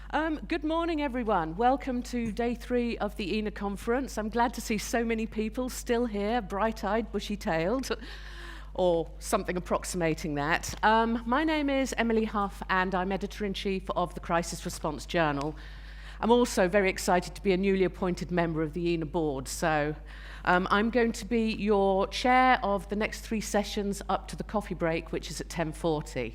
Good morning, everyone. Welcome to day 3 of the EENA conference. I'm glad to see so many people still here, bright-eyed, bushy-tailed, or something approximating that. My name is Emily Hough, and I'm Editor-in-Chief of the Crisis Response Journal. I'm also very excited to be a newly appointed member of the EENA board, so I'm going to be your chair of the next 3 sessions up to the coffee break, which is at 10:40.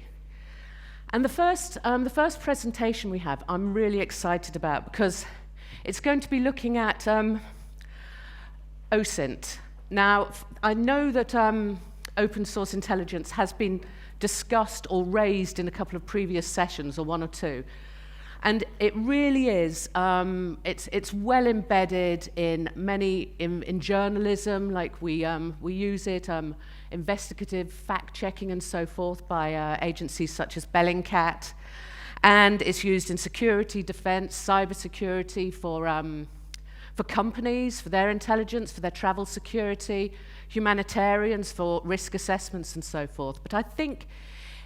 And the first presentation we have, I'm really excited about because it's going to be looking at OSINT. Now, I know that open source intelligence has been discussed or raised in a couple of previous sessions, or 1 or 2. And it really is, it's well embedded in in journalism, like we use it, investigative fact-checking and so forth by agencies such as Bellingcat. And it's used in security, defense, cybersecurity for companies, for their intelligence, for their travel security, humanitarians for risk assessments and so forth. But I think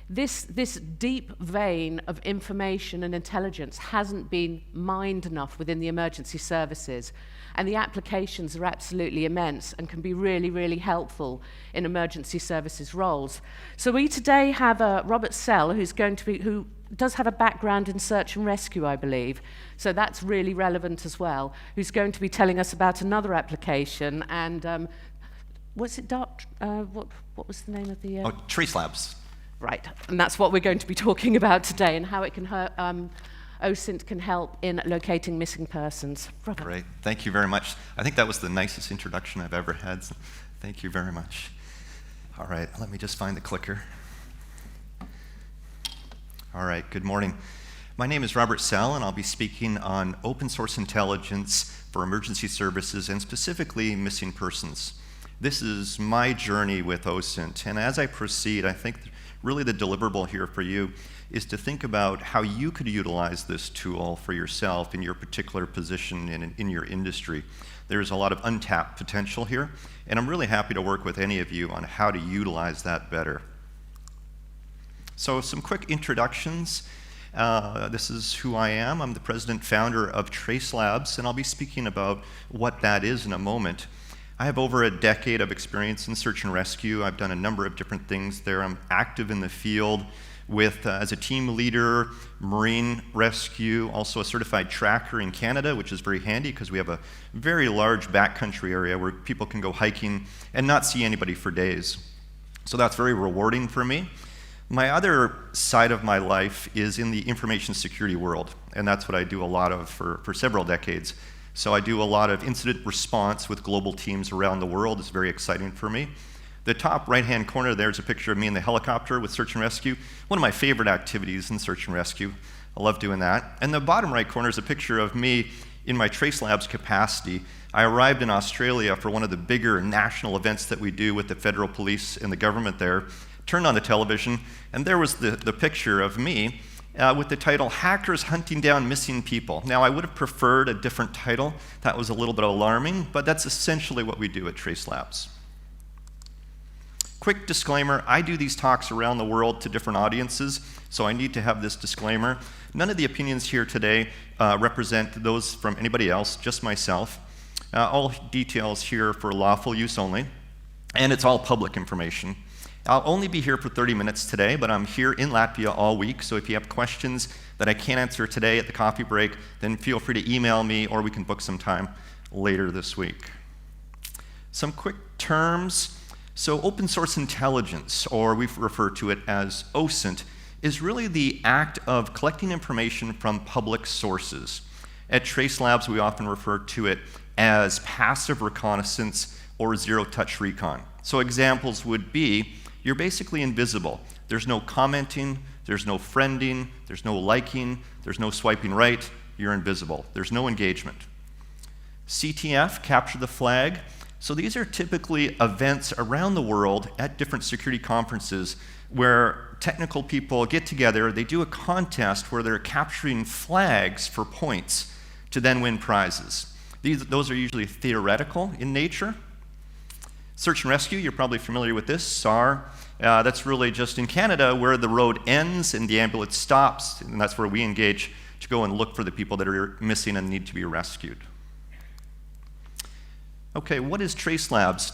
this deep vein of information and intelligence hasn't been mined enough within the emergency services, and the applications are absolutely immense and can be really, really helpful in emergency services roles. So we today have Robert Sell, who does have a background in search and rescue, I believe, so that's really relevant as well, who's going to be telling us about another application, and what was the name of the... Trace Labs. Right, and that's what we're going to be talking about today, and how it can OSINT can help in locating missing persons. Robert. Great, thank you very much. I think that was the nicest introduction I've ever had, so thank you very much. All right, let me just find the clicker. All right, good morning. My name is Robert Sell, and I'll be speaking on open source intelligence for emergency services, and specifically missing persons. This is my journey with OSINT, and as I proceed, I think really the deliverable here for you is to think about how you could utilize this tool for yourself in your particular position in your industry. There's a lot of untapped potential here, and I'm really happy to work with any of you on how to utilize that better. So some quick introductions. This is who I am. I'm the president founder of Trace Labs, and I'll be speaking about what that is in a moment. I have over a decade of experience in search and rescue. I've done a number of different things there. I'm active in the field as a team leader, marine rescue, also a certified tracker in Canada, which is very handy because we have a very large backcountry area where people can go hiking and not see anybody for days. So that's very rewarding for me. My other side of my life is in the information security world, and that's what I do a lot of for several decades. So I do a lot of incident response with global teams around the world. It's very exciting for me. The top right-hand corner there's a picture of me in the helicopter with search and rescue. One of my favorite activities in search and rescue. I love doing that. And the bottom right corner is a picture of me in my Trace Labs capacity. I arrived in Australia for one of the bigger national events that we do with the federal police and the government there. Turned on the television, and there was the picture of me with the title, Hackers Hunting Down Missing People. Now, I would have preferred a different title. That was a little bit alarming, but that's essentially what we do at Trace Labs. Quick disclaimer, I do these talks around the world to different audiences, so I need to have this disclaimer. None of the opinions here today represent those from anybody else, just myself. All details here for lawful use only, and it's all public information. I'll only be here for 30 minutes today, but I'm here in Latvia all week, so if you have questions that I can't answer today at the coffee break, then feel free to email me, or we can book some time later this week. Some quick terms. So open source intelligence, or we refer to it as OSINT, is really the act of collecting information from public sources. At Trace Labs, we often refer to it as passive reconnaissance or zero-touch recon. So examples would be, you're basically invisible. There's no commenting, there's no friending, there's no liking, there's no swiping right, you're invisible. There's no engagement. CTF, capture the flag. So these are typically events around the world at different security conferences where technical people get together, they do a contest where they're capturing flags for points to then win prizes. Those are usually theoretical in nature. Search and rescue, you're probably familiar with this, SAR. That's really just in Canada where the road ends and the ambulance stops, and that's where we engage to go and look for the people that are missing and need to be rescued. Okay, what is Trace Labs?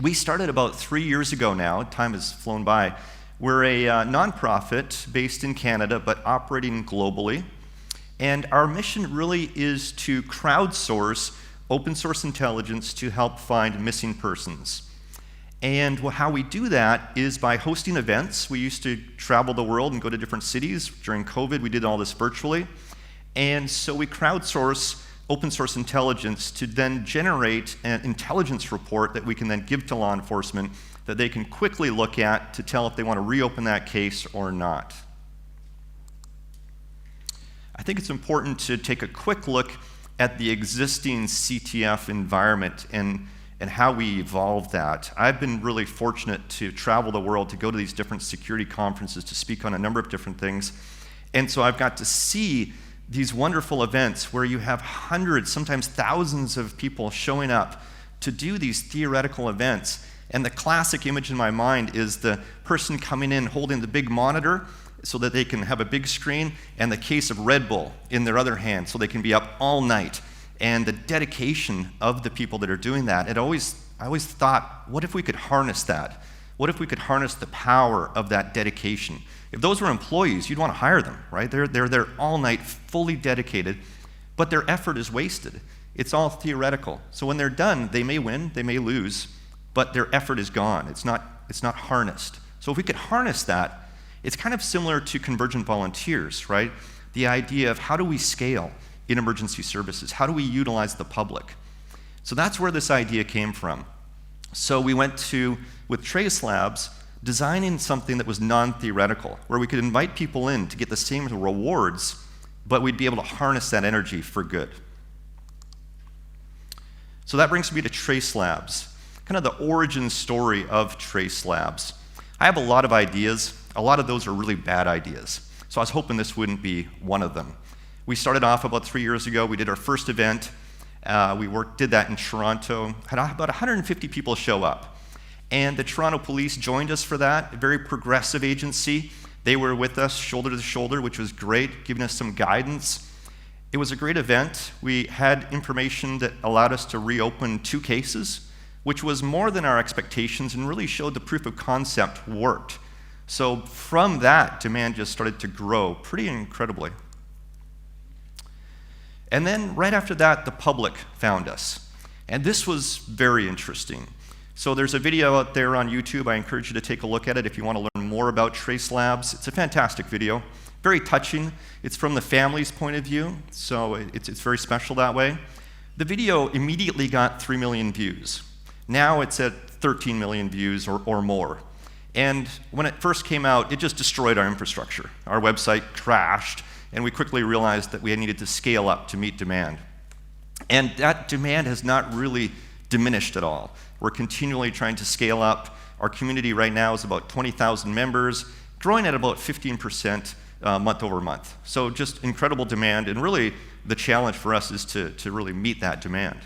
We started about 3 years ago now. Time has flown by. We're a nonprofit based in Canada, but operating globally. And our mission really is to crowdsource open source intelligence to help find missing persons. And how we do that is by hosting events. We used to travel the world and go to different cities. During COVID, we did all this virtually. And so we crowdsource open source intelligence to then generate an intelligence report that we can then give to law enforcement that they can quickly look at to tell if they want to reopen that case or not. I think it's important to take a quick look at the existing CTF environment and how we evolved that. I've been really fortunate to travel the world, to go to these different security conferences, to speak on a number of different things. And so I've got to see these wonderful events where you have hundreds, sometimes thousands of people showing up to do these theoretical events. And the classic image in my mind is the person coming in holding the big monitor so that they can have a big screen, and the case of Red Bull in their other hand so they can be up all night. And the dedication of the people that are doing that, I always thought, what if we could harness that? What if we could harness the power of that dedication? If those were employees, you'd want to hire them, right? They're there all night, fully dedicated, but their effort is wasted. It's all theoretical. So when they're done, they may win, they may lose, but their effort is gone. It's not harnessed. So if we could harness that, it's kind of similar to convergent volunteers, right? The idea of how do we scale in emergency services? How do we utilize the public? So that's where this idea came from. So we went to, with Trace Labs, designing something that was non-theoretical, where we could invite people in to get the same rewards, but we'd be able to harness that energy for good. So that brings me to Trace Labs, kind of the origin story of Trace Labs. I have a lot of ideas. A lot of those are really bad ideas. So I was hoping this wouldn't be one of them. We started off about 3 years ago. We did our first event. Did that in Toronto. Had about 150 people show up. And the Toronto police joined us for that, a very progressive agency. They were with us shoulder to shoulder, which was great, giving us some guidance. It was a great event. We had information that allowed us to reopen 2 cases, which was more than our expectations and really showed the proof of concept worked. So from that, demand just started to grow pretty incredibly. And then right after that, the public found us. And this was very interesting. So there's a video out there on YouTube. I encourage you to take a look at it if you want to learn more about Trace Labs. It's a fantastic video, very touching. It's from the family's point of view, so it's very special that way. The video immediately got 3 million views. Now it's at 13 million views or more. And when it first came out, it just destroyed our infrastructure. Our website crashed, and we quickly realized that we needed to scale up to meet demand. And that demand has not really diminished at all. We're continually trying to scale up. Our community right now is about 20,000 members, growing at about 15% month over month. So just incredible demand, and really the challenge for us is to really meet that demand.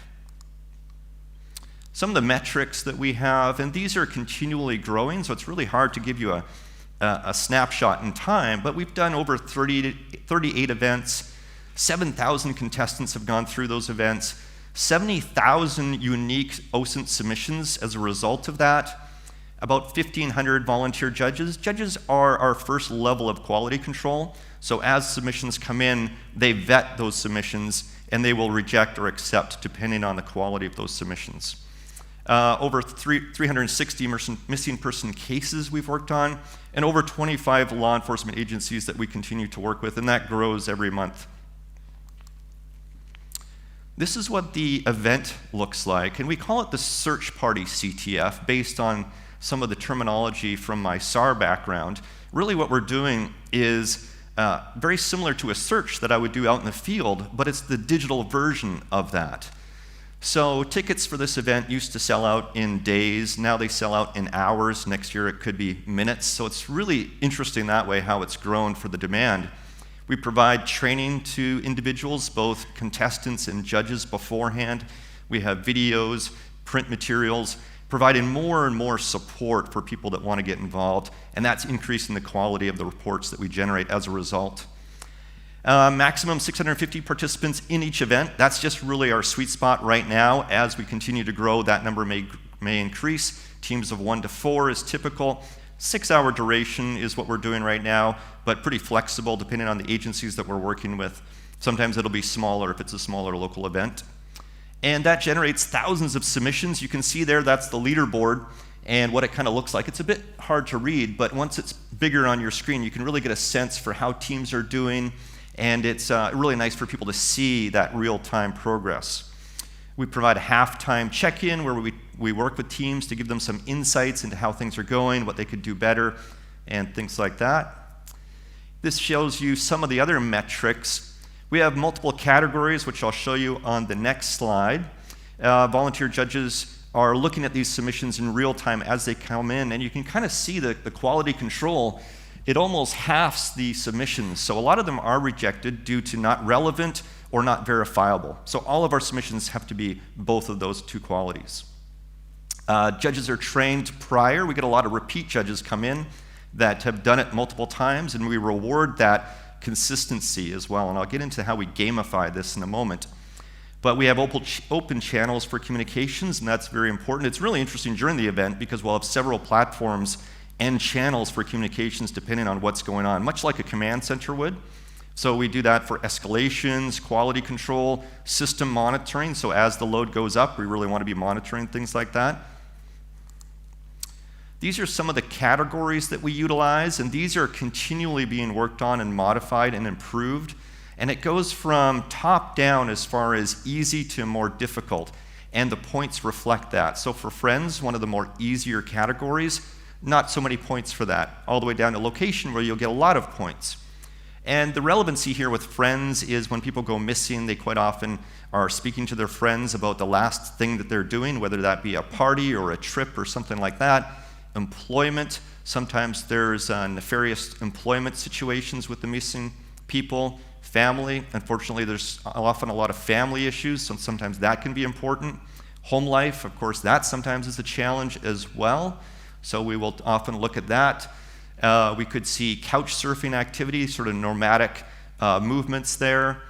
Some of the metrics that we have, and these are continually growing, so it's really hard to give you a snapshot in time, but we've done over 38 events, 7,000 contestants have gone through those events, 70,000 unique OSINT submissions as a result of that, about 1,500 volunteer judges. Judges are our first level of quality control, so as submissions come in, they vet those submissions, and they will reject or accept depending on the quality of those submissions. Over 360 missing person cases we've worked on, and over 25 law enforcement agencies that we continue to work with, and that grows every month. This is what the event looks like, and we call it the Search Party CTF based on some of the terminology from my SAR background. Really what we're doing is very similar to a search that I would do out in the field, but it's the digital version of that. So tickets for this event used to sell out in days. Now they sell out in hours. Next year it could be minutes. So it's really interesting that way how it's grown for the demand. We provide training to individuals, both contestants and judges beforehand. We have videos, print materials, providing more and more support for people that want to get involved, and that's increasing the quality of the reports that we generate as a result. Maximum 650 participants in each event. That's just really our sweet spot right now. As we continue to grow, that number may increase. Teams of 1 to 4 is typical. 6-hour duration is what we're doing right now, but pretty flexible depending on the agencies that we're working with. Sometimes it'll be smaller if it's a smaller local event. And that generates thousands of submissions. You can see there, that's the leaderboard and what it kind of looks like. It's a bit hard to read, but once it's bigger on your screen, you can really get a sense for how teams are doing, and it's really nice for people to see that real-time progress. We provide a halftime check-in where we work with teams to give them some insights into how things are going, what they could do better, and things like that. This shows you some of the other metrics. We have multiple categories, which I'll show you on the next slide. Volunteer judges are looking at these submissions in real time as they come in, and you can kind of see the quality control. It almost halves the submissions. So a lot of them are rejected due to not relevant or not verifiable. So all of our submissions have to be both of those two qualities. Judges are trained prior. We get a lot of repeat judges come in that have done it multiple times, and we reward that consistency as well. And I'll get into how we gamify this in a moment. But we have open channels for communications, and that's very important. It's really interesting during the event because we'll have several platforms and channels for communications depending on what's going on, much like a command center would. So we do that for escalations, quality control, system monitoring. So as the load goes up, we really want to be monitoring things like that. These are some of the categories that we utilize, and these are continually being worked on and modified and improved. And it goes from top down as far as easy to more difficult, and the points reflect that. So for friends, one of the more easier categories, not so many points for that, all the way down to location where you'll get a lot of points. And the relevancy here with friends is when people go missing, they quite often are speaking to their friends about the last thing that they're doing, whether that be a party or a trip or something like that. Employment, sometimes there's nefarious employment situations with the missing people. Family, unfortunately there's often a lot of family issues, so sometimes that can be important. Home life, of course, that sometimes is a challenge as well, so we will often look at that. We could see couch surfing activity, sort of nomadic movements there.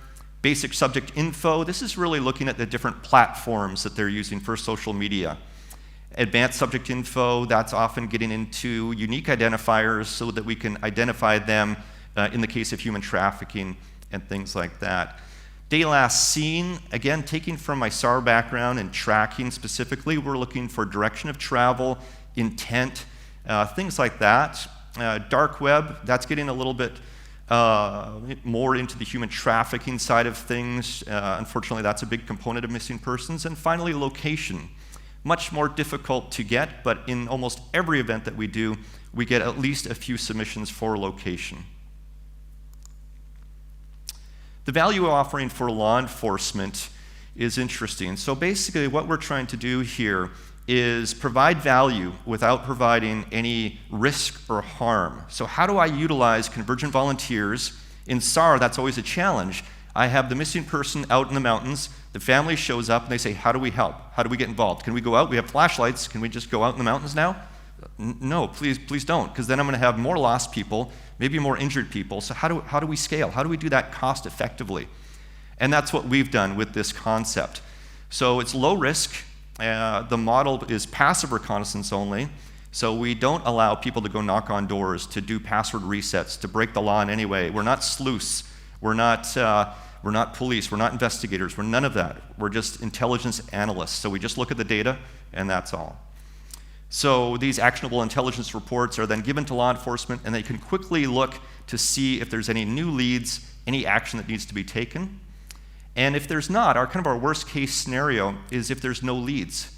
Basic subject info, this is really looking at the different platforms that they're using for social media. Advanced subject info, that's often getting into unique identifiers so that we can identify them in the case of human trafficking and things like that. Day last seen, again, taking from my SAR background and tracking specifically, we're looking for direction of travel, intent, things like that. Dark web, that's getting a little bit more into the human trafficking side of things. Unfortunately, that's a big component of missing persons. And finally, location. Much more difficult to get, but in almost every event that we do, we get at least a few submissions for location. The value offering for law enforcement is interesting. So basically what we're trying to do here is provide value without providing any risk or harm. So how do I utilize convergent volunteers? In SAR, that's always a challenge. I have the missing person out in the mountains, the family shows up and they say, how do we help? How do we get involved? Can we go out? We have flashlights, can we just go out in the mountains now? No, please don't, because then I'm gonna have more lost people, maybe more injured people. So how do we scale? How do we do that cost effectively? And that's what we've done with this concept. So it's low risk. The model is passive reconnaissance only. So we don't allow people to go knock on doors, to do password resets, to break the law in any way. We're not sleuths. We're not police. We're not investigators. We're none of that. We're just intelligence analysts. So we just look at the data, and that's all. So these actionable intelligence reports are then given to law enforcement, and they can quickly look to see if there's any new leads, any action that needs to be taken. And if there's not, our worst case scenario is if there's no leads.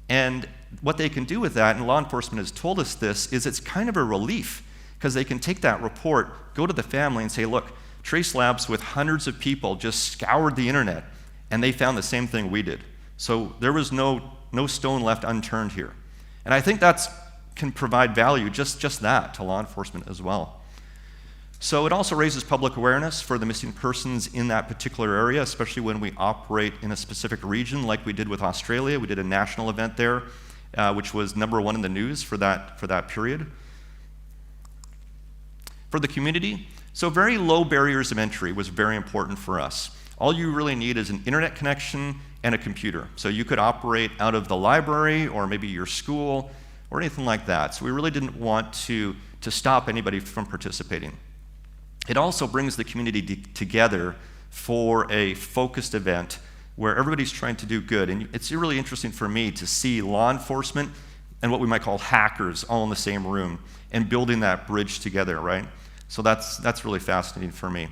And what they can do with that, and law enforcement has told us this, is it's kind of a relief, because they can take that report, go to the family and say, look, Trace Labs with hundreds of people just scoured the internet, and they found the same thing we did. So there was no stone left unturned here. And I think that can provide value, just that, to law enforcement as well. So it also raises public awareness for the missing persons in that particular area, especially when we operate in a specific region like we did with Australia. We did a national event there, which was #1 in the news for that period. For the community, So very low barriers of entry was very important for us. All you really need is an internet connection and a computer. So you could operate out of the library or maybe your school or anything like that. So we really didn't want to stop anybody from participating. It also brings the community together for a focused event where everybody's trying to do good. And it's really interesting for me to see law enforcement and what we might call hackers all in the same room and building that bridge together, right? So that's really fascinating for me.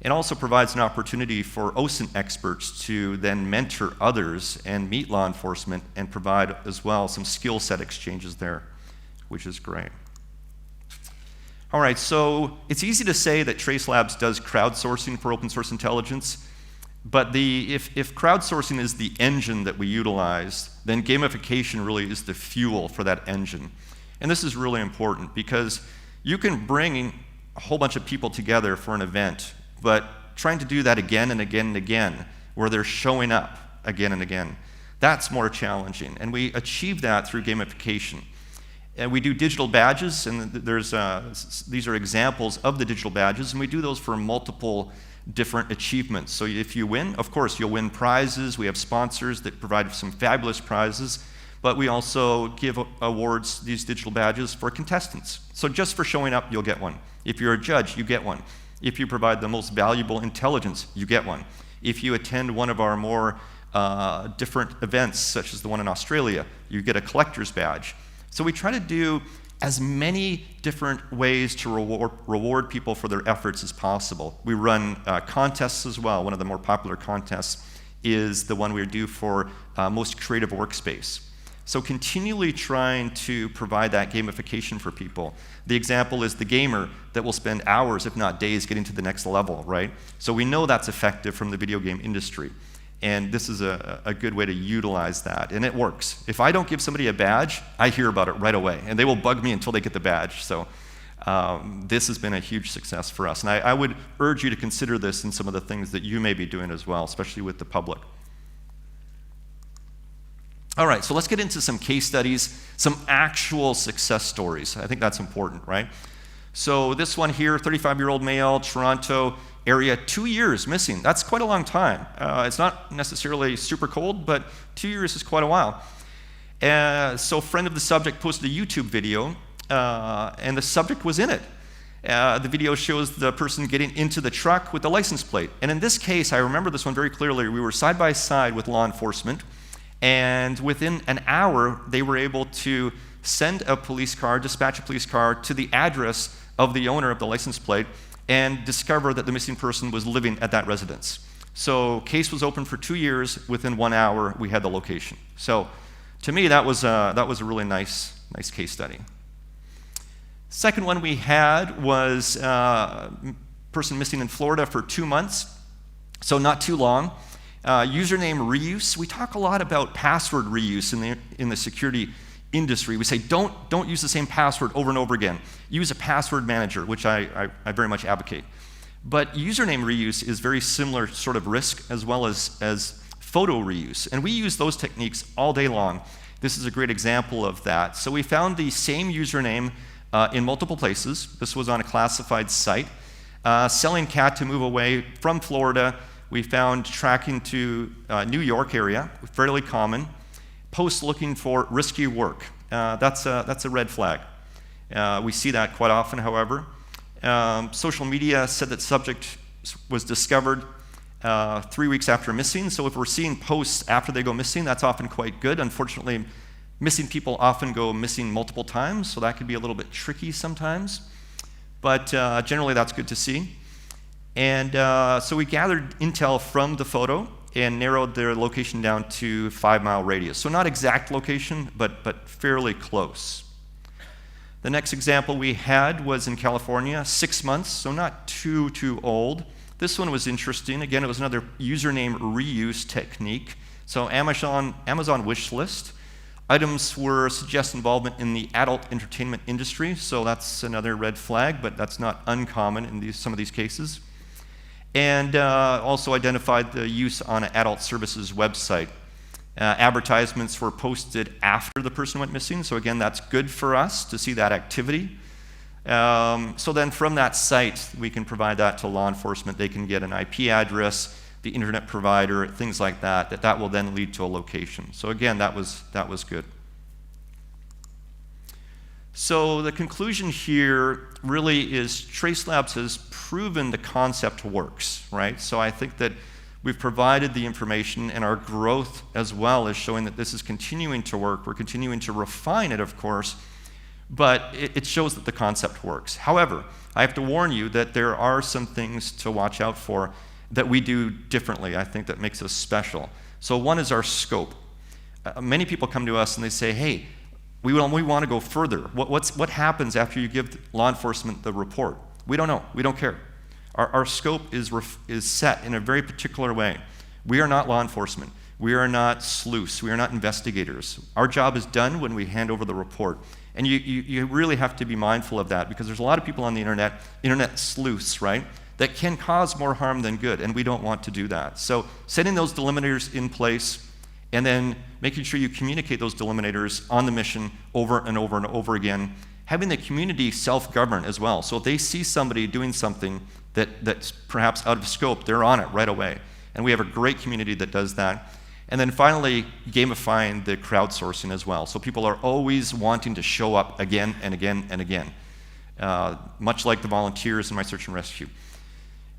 It also provides an opportunity for OSINT experts to then mentor others and meet law enforcement and provide as well some skill set exchanges there, which is great. All right, so it's easy to say that Trace Labs does crowdsourcing for open source intelligence, but if crowdsourcing is the engine that we utilize, then gamification really is the fuel for that engine. And this is really important because you can bring a whole bunch of people together for an event, but trying to do that again and again and again, where they're showing up again and again, that's more challenging. And we achieve that through gamification. And we do digital badges, and these are examples of the digital badges, and we do those for multiple different achievements. So if you win, of course, you'll win prizes. We have sponsors that provide some fabulous prizes, but we also give awards, these digital badges, for contestants. So just for showing up, you'll get one. If you're a judge, you get one. If you provide the most valuable intelligence, you get one. If you attend one of our more different events, such as the one in Australia, you get a collector's badge. So we try to do as many different ways to reward people for their efforts as possible. We run contests as well. One of the more popular contests is the one we do for most creative workspace. So continually trying to provide that gamification for people. The example is the gamer that will spend hours, if not days, getting to the next level, right? So we know that's effective from the video game industry. And this is a good way to utilize that, and it works. If I don't give somebody a badge, I hear about it right away, and they will bug me until they get the badge. So this has been a huge success for us, and I would urge you to consider this in some of the things that you may be doing as well, especially with the public. All right, so let's get into some case studies, some actual success stories. I think that's important, right? So this one here, 35-year-old male, Toronto area, 2 years missing. That's quite a long time. It's not necessarily super cold, but 2 years is quite a while. So a friend of the subject posted a YouTube video, and the subject was in it. The video shows the person getting into the truck with the license plate. And in this case, I remember this one very clearly. We were side by side with law enforcement, and within an hour, they were able to send a police car, dispatch a police car to the address of the owner of the license plate and discover that the missing person was living at that residence. So case was open for 2 years. Within 1 hour, we had the location. So to me, that was a really nice case study. Second one we had was person missing in Florida for 2 months, so not too long. Username reuse. We talk a lot about password reuse in the security industry. We say don't use the same password over and over again. Use a password manager, which I very much advocate. But username reuse is very similar sort of risk as well as photo reuse. And we use those techniques all day long. This is a great example of that. So we found the same username in multiple places. This was on a classified site. Selling cat to move away from Florida. We found tracking to New York area, fairly common. Posts looking for risky work. That's a red flag. We see that quite often, however. Social media said that subject was discovered 3 weeks after missing. So if we're seeing posts after they go missing, that's often quite good. Unfortunately, missing people often go missing multiple times, so that could be a little bit tricky sometimes. But generally, that's good to see. And so we gathered intel from the photo and narrowed their location down to 5-mile radius. So not exact location, but fairly close. The next example we had was in California, 6 months, so not too old. This one was interesting. Again, it was another username reuse technique. So Amazon wish list. Items were suggest involvement in the adult entertainment industry, so that's another red flag, but that's not uncommon in some of these cases. And also identified the use on an adult services website. Advertisements were posted after the person went missing, so again, that's good for us to see that activity. So then from that site, we can provide that to law enforcement. They can get an IP address, the internet provider, things like that, that will then lead to a location. So again, that was good. So the conclusion here really is TraceLabs has proven the concept works, right? So I think that we've provided the information, and our growth as well is showing that this is continuing to work. We're continuing to refine it, of course, but it shows that the concept works. However, I have to warn you that there are some things to watch out for that we do differently, I think, that makes us special. So one is our scope. Many people come to us and they say, hey, we want to go further. What happens after you give law enforcement the report? We don't know. We don't care. Our scope is set in a very particular way. We are not law enforcement. We are not sleuths. We are not investigators. Our job is done when we hand over the report. And you really have to be mindful of that, because there's a lot of people on the internet sleuths, right, that can cause more harm than good, and we don't want to do that. So setting those delimiters in place, and then making sure you communicate those delimiters on the mission over and over and over again, having the community self-govern as well. So if they see somebody doing something that's perhaps out of scope, they're on it right away. And we have a great community that does that. And then finally, gamifying the crowdsourcing as well. So people are always wanting to show up again and again and again, much like the volunteers in my search and rescue.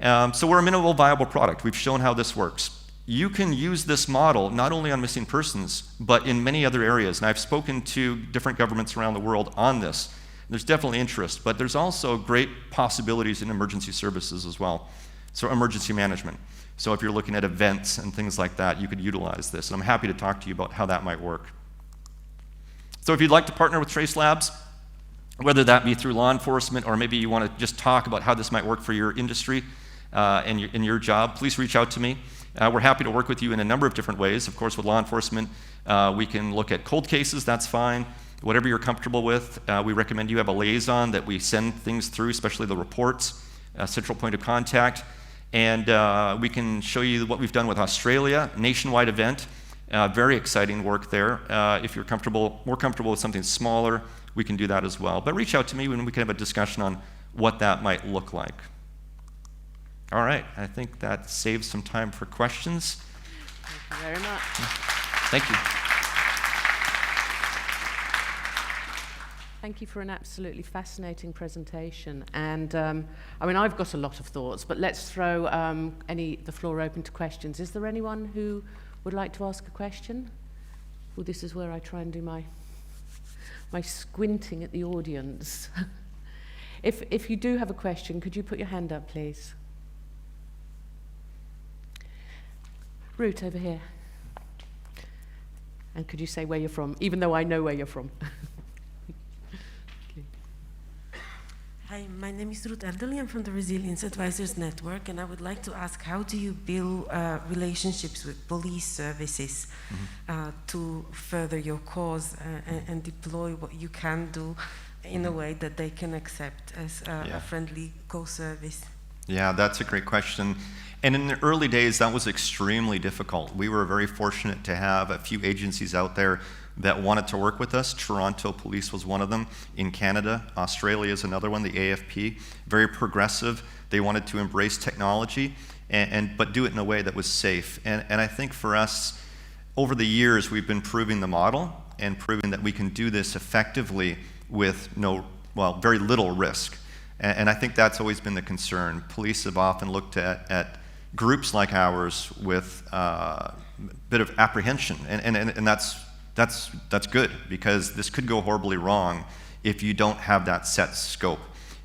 So we're a minimal viable product. We've shown how this works. You can use this model not only on missing persons, but in many other areas. And I've spoken to different governments around the world on this. There's definitely interest, but there's also great possibilities in emergency services as well. So emergency management. So if you're looking at events and things like that, you could utilize this. And I'm happy to talk to you about how that might work. So if you'd like to partner with TraceLabs, whether that be through law enforcement, or maybe you want to just talk about how this might work for your industry and your job, please reach out to me. We're happy to work with you in a number of different ways. Of course, with law enforcement, we can look at cold cases, that's fine. Whatever you're comfortable with, we recommend you have a liaison that we send things through, especially the reports, a central point of contact. And we can show you what we've done with Australia, nationwide event, very exciting work there. If you're more comfortable with something smaller, we can do that as well. But reach out to me and we can have a discussion on what that might look like. All right, I think that saves some time for questions. Thank you very much. Thank you. Thank you for an absolutely fascinating presentation. And I mean, I've got a lot of thoughts, but let's throw the floor open to questions. Is there anyone who would like to ask a question? Well, this is where I try and do my squinting at the audience. If you do have a question, could you put your hand up, please? Ruth, over here. And could you say where you're from, even though I know where you're from? Hi, my name is Ruth Elderly. I'm from the Resilience Advisors Network, and I would like to ask, how do you build relationships with police services to further your cause and deploy what you can do in a way that they can accept as a friendly co-service? Yeah, that's a great question. And in the early days, that was extremely difficult. We were very fortunate to have a few agencies out there that wanted to work with us. Toronto Police was one of them. In Canada, Australia is another one, the AFP. Very progressive. They wanted to embrace technology, but do it in a way that was safe. And I think for us, over the years, we've been proving the model and proving that we can do this effectively with very little risk. And I think that's always been the concern. Police have often looked at groups like ours with a bit of apprehension, and that's good, because this could go horribly wrong if you don't have that set scope.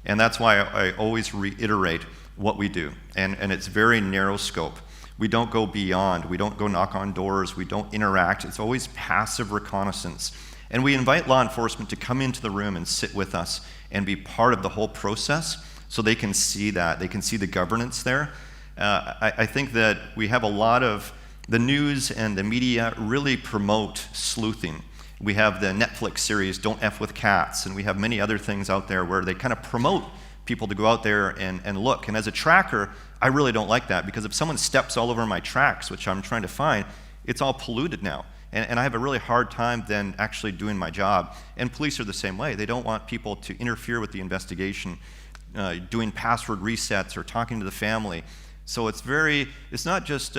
And that's why I always reiterate what we do, and it's very narrow scope. We don't go beyond, we don't go knock on doors, we don't interact. It's always passive reconnaissance. And we invite law enforcement to come into the room and sit with us and be part of the whole process, so they can see that, they can see the governance there. I think that we have a lot of the news and the media really promote sleuthing. We have the Netflix series, Don't F with Cats, and we have many other things out there where they kind of promote people to go out there and look. And as a tracker, I really don't like that, because if someone steps all over my tracks, which I'm trying to find, it's all polluted now. And I have a really hard time then actually doing my job. And police are the same way. They don't want people to interfere with the investigation, doing password resets or talking to the family. So it's not just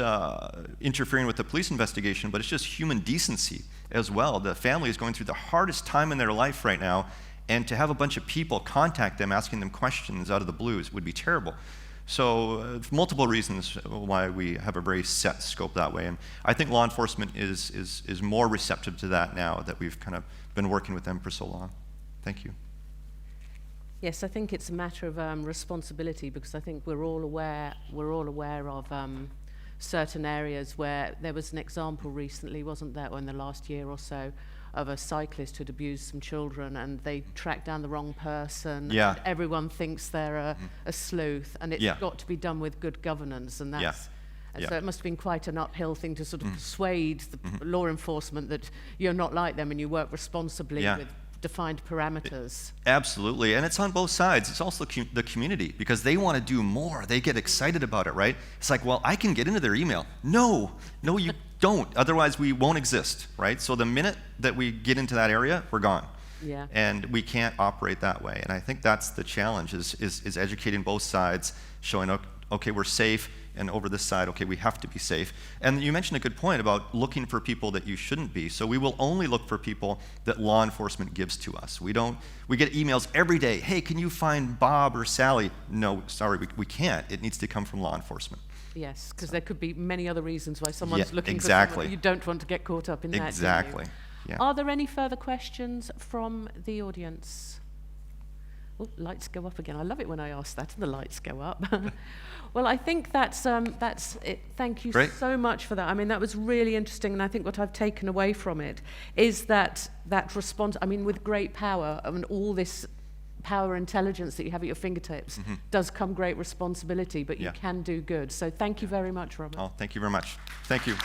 interfering with the police investigation, but it's just human decency as well. The family is going through the hardest time in their life right now, and to have a bunch of people contact them asking them questions out of the blues would be terrible. So multiple reasons why we have a very set scope that way. And I think law enforcement is more receptive to that now that we've kind of been working with them for so long. Thank you. Yes, I think it's a matter of responsibility, because I think we're all aware of certain areas where there was an example recently, wasn't there, in the last year or so, of a cyclist who'd abused some children, and they tracked down the wrong person. Yeah. And everyone thinks they're a sleuth, and it's Yeah. got to be done with good governance, and that's. Yeah. And Yeah. so it must have been quite an uphill thing to sort of persuade the law enforcement that you're not like them and you work responsibly Yeah. with defined parameters. Absolutely, and it's on both sides. It's also the community, because they want to do more. They get excited about it, right? It's like, well, I can get into their email. No, you don't. Otherwise, we won't exist, right? So the minute that we get into that area, we're gone. Yeah. And we can't operate that way. And I think that's the challenge, is educating both sides, showing, okay, we're safe, and over this side, okay, we have to be safe. And you mentioned a good point about looking for people that you shouldn't be. So we will only look for people that law enforcement gives to us. We get emails every day, hey, can you find Bob or Sally? No, sorry, we can't. It needs to come from law enforcement. Yes, because there could be many other reasons why someone's looking exactly. for someone. You don't want to get caught up in that, Exactly. do you? Yeah. Are there any further questions from the audience? Oh, lights go up again. I love it when I ask that and the lights go up. Well, I think that's it. Thank you Great. so much for that. I mean, that was really interesting, and I think what I've taken away from it is that response. I mean, with great power, I mean, all this power intelligence that you have at your fingertips does come great responsibility, but you Yeah. can do good. So thank you very much, Robert. Oh, thank you very much. Thank you.